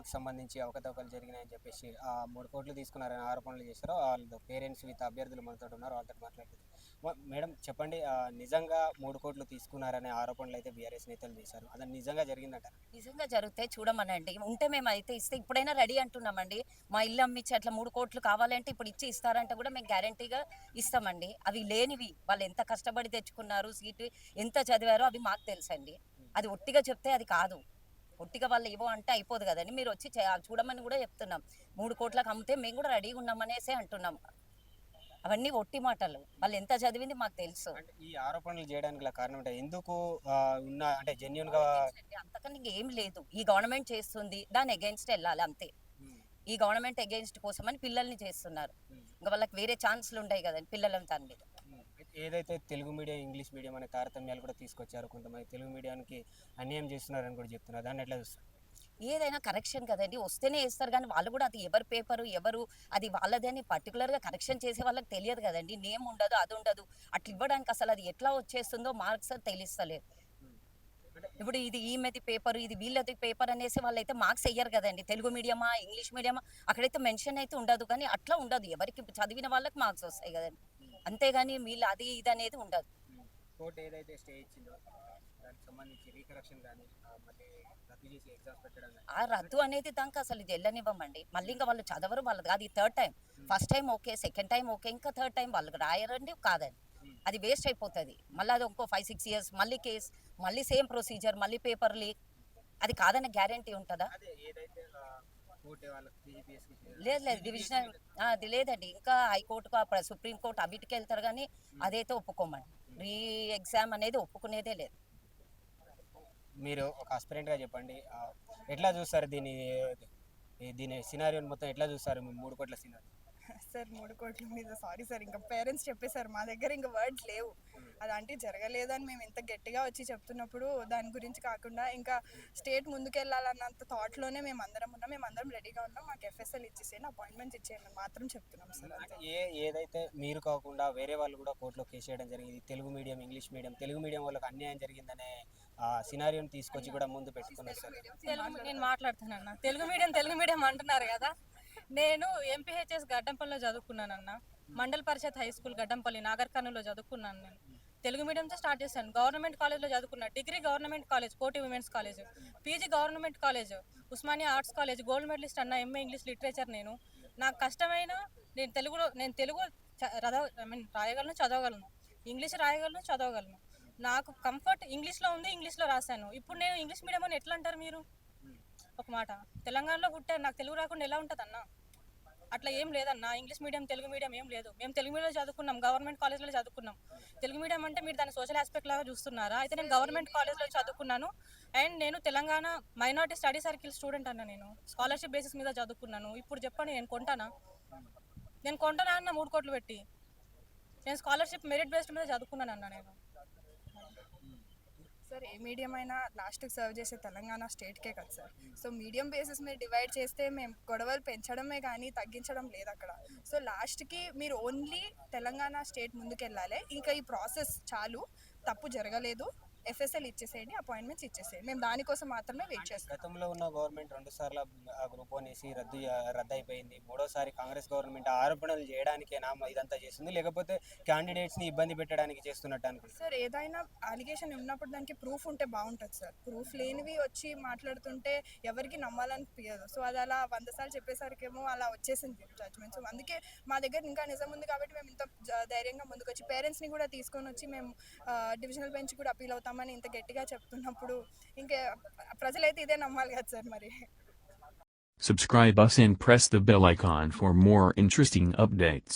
స్కూల్కి సంబంధించి అవకతవకలు జరిగినాయని చెప్పేసి 3 కోట్లు తీసుకున్నారని ఆరోపణలు చేశారు. వాళ్ళు పేరెంట్స్ విత్ అభ్యర్థులు మనతో ఉన్నారు. వాళ్ళతో మాట్లాడుతుంది. మేడం చెప్పండి, నిజంగా 3 కోట్లు తీసుకున్నారనే ఆరోపణలు అయితే బీఆర్ఎస్ నేతలు చేశారు. అది నిజంగా జరిగిందంట? నిజంగా జరిగితే చూడమనండి. ఉంటే మేమైతే ఇస్తే ఇప్పుడైనా రెడీ అంటున్నామండి. మా ఇల్లు అమ్మిచ్చి అట్లా 3 కోట్లు కావాలంటే ఇప్పుడు ఇచ్చి ఇస్తారంటే కూడా మేము గ్యారంటీగా ఇస్తామండి. అవి లేనివి వాళ్ళు ఎంత కష్టపడి తెచ్చుకున్నారు, సీటు ఎంత చదివారో అవి మాకు తెలుసండి. అది ఒట్టిగా చెప్తే అది కాదు. ఒట్టిగా వాళ్ళు ఏవో అంటే అయిపోదు కదండి. మీరు వచ్చి చూడమని కూడా చెప్తున్నాం. 3 కోట్లకు అమ్మితే మేము కూడా రెడీగా ఉన్నామనేసే అంటున్నాం. అవన్నీ ఒట్టి మాటలు. వాళ్ళు ఎంత చదివింది మాకు తెలుసు. అంటే ఈ ఆరోపణలు చేయడానికి గల కారణం ఏంటి? ఎందుకు ఉన్న అంటే జెన్యూన్‌గా అంతకన్నా ఇంకేం లేదు. ఈ గవర్నమెంట్ చేస్తుంది, దాని అగెయిన్స్ట్ వెళ్ళాలి అంతే. హ్మ్. ఈ గవర్నమెంట్ అగెయిన్స్ట్ కోసమని పిల్లల్ని చేస్తున్నారు. హ్మ్. ఇంకా వాళ్ళకి వేరే ఛాన్స్‌లు ఉంటాయి కదండి పిల్లలని దాని మీద. ఏదైతే తెలుగు మీడియం, ఇంగ్లీష్ మీడియం అనే తారతమ్యాలు కూడా తీసుకొచ్చారో, కొంతమంది తెలుగు మీడియానికి అన్యాయం చేస్తున్నారని కూడా చెప్తున్నారు. దాన్ని ఎట్లా చూస్తారు? ఏదైనా కరెక్షన్ కదండి. వస్తేనే ఏస్తారు గానీ వాళ్ళు కూడా అది ఎవరి పేపరు, ఎవరు అది వాళ్ళది అని పర్టిక్యులర్‌గా కరెక్షన్ చేసే వాళ్ళకి తెలియదు కదండీ. నేమ్ ఉండదు, అది ఉండదు. అట్లా ఇవ్వడానికి అసలు అది ఎట్లా వచ్చేస్తుందో మార్క్స్ తెలుస్తలేదు. ఇప్పుడు ఇది ఈమెది పేపరు, ఇది వీళ్ళది పేపర్ అనేసి వాళ్ళైతే మార్క్స్ ఎయ్యరు కదండీ. తెలుగు మీడియమా, ఇంగ్లీష్ మీడియమా అక్కడైతే మెన్షన్ అయితే ఉండదు. కానీ అట్లా ఉండదు. ఎవరికి చదివిన వాళ్ళకి మార్క్స్ వస్తాయి కదండీ. అంతేగాని వీళ్ళు అది ఇది అనేది ఉండదు. కోర్ట్ ఏదైతే స్టే ఇచ్చిందో దానికి సంబంధించి రీకరెక్షన్ కానీ మళ్ళీ రద్దు చేసి ఎగ్జామ్స్ పెట్టడం కానీ ఆ రద్దు అనేది దాకా అసలు ఇది ఎళ్ళనివ్వమండి. మళ్ళీ ఇంకా వాళ్ళు చదవరు, వాళ్ళది అది third time. First time okay, second time okay, ఇంకా థర్డ్ టైమ్ వాళ్ళు రాయరండి కాదండి. అది వేస్ట్ అయిపోతది. మళ్ళీ అది ఇంకో 5, 6 ఇయర్స్ మళ్ళీ కేస్, మళ్ళీ సేమ్ ప్రొసీజర్, మళ్ళీ పేపర్ లీక్. అది కాదన్న గ్యారంటీ ఉంటదా? అదే ఏదైతే కోర్ట్ వాళ్ళకి టీజీపీఎస్‌కి లేదు లేదు. డివిజనల్ అది లేదండి. ఇంకా హైకోర్టుకు, సుప్రీం కోర్ట్ అవిటికి వెళ్తారు గానీ అదైతే ఒప్పుకోమండి. రీ ఎగ్జామ్ అనేది ఒప్పుకునేదే లేదు. మీరు ఒక ఆస్పిరెంట్‌గా చెప్పండి. ఎట్లా చూస్తారు దీని సినారియోని మొత్తం ఎట్లా చూస్తారు? 3 కోట్ల సినారియో. సార్ 3 కోట్ల మీద సారీ సార్, ఇంకా పేరెంట్స్ చెప్పేశారు. మా దగ్గర ఇంకా వర్డ్స్ లేవు. అదంటే జరగలేదని మేము ఇంత గట్టిగా వచ్చి చెప్తున్నప్పుడు దాని గురించి కాకుండా ఇంకా స్టేట్ ముందుకెళ్ళాలన్నంత థాట్లోనే మేము అందరం రెడీగా ఉన్నాం. మాకు ఎఫ్ఎస్ఎల్ ఇచ్చేసేయండి, అపాయింట్మెంట్స్ ఇచ్చేయండి మాత్రం చెప్తున్నాం సార్. అంటే ఏదైతే మీరు కాకుండా వేరే వాళ్ళు కూడా కోర్టులో కేసు చేయడం జరిగింది. Telugu medium, English medium, Telugu medium వాళ్ళకి అన్యాయం జరిగిందనే సినారియోని తీసుకొచ్చి కూడా ముందు పెట్టుకున్నారు సార్. నేను మాట్లాడుతానన్న. తెలుగు మీడియం అంటున్నారు కదా. నేను ఎంపీహెచ్ఎస్ గడ్డంపల్లిలో చదువుకున్నానన్న. మండల్ పరిషత్ హై స్కూల్ గడ్డంపల్లి నాగర్ కర్నూలులో చదువుకున్నాను. నేను తెలుగు మీడియంతో స్టార్ట్ చేశాను. గవర్నమెంట్ కాలేజ్లో చదువుకున్నా. Degree government college, Koti women's college. PG government college, Osmania arts college. Gold medalist అన్న, ఎంఏ ఇంగ్లీష్ లిటరేచర్. నాకు కష్టమైన నేను తెలుగు రాయగలను, చదవగలను. ఇంగ్లీష్ రాయగలను, చదవగలను. నాకు కంఫర్ట్ ఇంగ్లీష్లో ఉంది, ఇంగ్లీష్లో రాశాను. ఇప్పుడు నేను ఇంగ్లీష్ మీడియం అని ఎట్లా అంటారు మీరు? ఒక మాట, తెలంగాణలో పుట్టాను, నాకు తెలుగు రాకుండా ఎలా ఉంటుంది అన్న? అట్లా ఏం లేదన్న. ఇంగ్లీష్ మీడియం, తెలుగు మీడియం ఏం లేదు. మేము తెలుగు మీడియంలో చదువుకున్నాం, గవర్నమెంట్ కాలేజ్లో చదువుకున్నాం. తెలుగు మీడియం అంటే మీరు దాన్ని సోషల్ ఆస్పెక్ట్ లాగా చూస్తున్నారా? అయితే నేను గవర్నమెంట్ కాలేజ్లో చదువుకున్నాను. అండ్ నేను Telangana minority study circle student అన్న. నేను స్కాలర్షిప్ బేసిస్ మీద చదువుకున్నాను. ఇప్పుడు చెప్పండి, నేను కొంటానా అన్న 3 కోట్లు పెట్టి? నేను స్కాలర్షిప్ మెరిట్ బేస్డ్ మీద చదువుకున్నాను అన్న. నేను సార్ ఏ మీడియం అయినా లాస్ట్కి సర్వ్ చేసే తెలంగాణ స్టేట్కే కదా సార్. సో మీడియం బేసిస్ మీద డివైడ్ చేస్తే మేము గొడవలు పెంచడమే కానీ తగ్గించడం లేదు అక్కడ. సో లాస్ట్కి మీరు ఓన్లీ తెలంగాణ స్టేట్ ముందుకెళ్ళాలి. ఇంకా ఈ ప్రాసెస్ చాలు, తప్పు జరగలేదు, ఎఫ్ఎస్ఎల్ ఇచ్చేసేయండి, అపాయింట్మెంట్స్ ఇచ్చేసేయండి. మేము దానికోసం మాత్రమే వెయిట్ చేస్తాం. గతంలో ఉన్న గవర్నమెంట్ 2 సార్లు గ్రూప్ 1 వేసి రద్దయిపోయింది. 3వసారి కాంగ్రెస్ గవర్నమెంట్ ఆరోపణలు చేయడానికేనా ఇదంతా చేస్తుంది, లేకపోతే క్యాండిడేట్స్ని ఇబ్బంది పెట్టడానికి చేస్తున్నట్టు అనుకుంటున్నారు? సార్ ఏదైనా అలిగేషన్ ఉన్నప్పుడు దానికి ప్రూఫ్ ఉంటే బాగుంటుంది సార్. ప్రూఫ్ లేనివి వచ్చి మాట్లాడుతుంటే ఎవరికి నమ్మాలనిపించదు. సో అది అలా 100 సార్లు చెప్పేసరికేమో అలా వచ్చేసింది జడ్జ్మెంట్. సో అందుకే మా దగ్గర ఇంకా నిజం ఉంది కాబట్టి మేము ఇంత ధైర్యంగా ముందుకు వచ్చి పేరెంట్స్ని కూడా తీసుకొని వచ్చి మేము డివిజనల్ బెంచ్ కూడా అపీల్ అవుతాం అని ఇంత గట్టిగా చెప్తున్నప్పుడు ఇంకా ప్రజలైతే ఇదే నమ్మాలి కదా సార్ మరి. Subscribe us and press the bell icon for more interesting updates.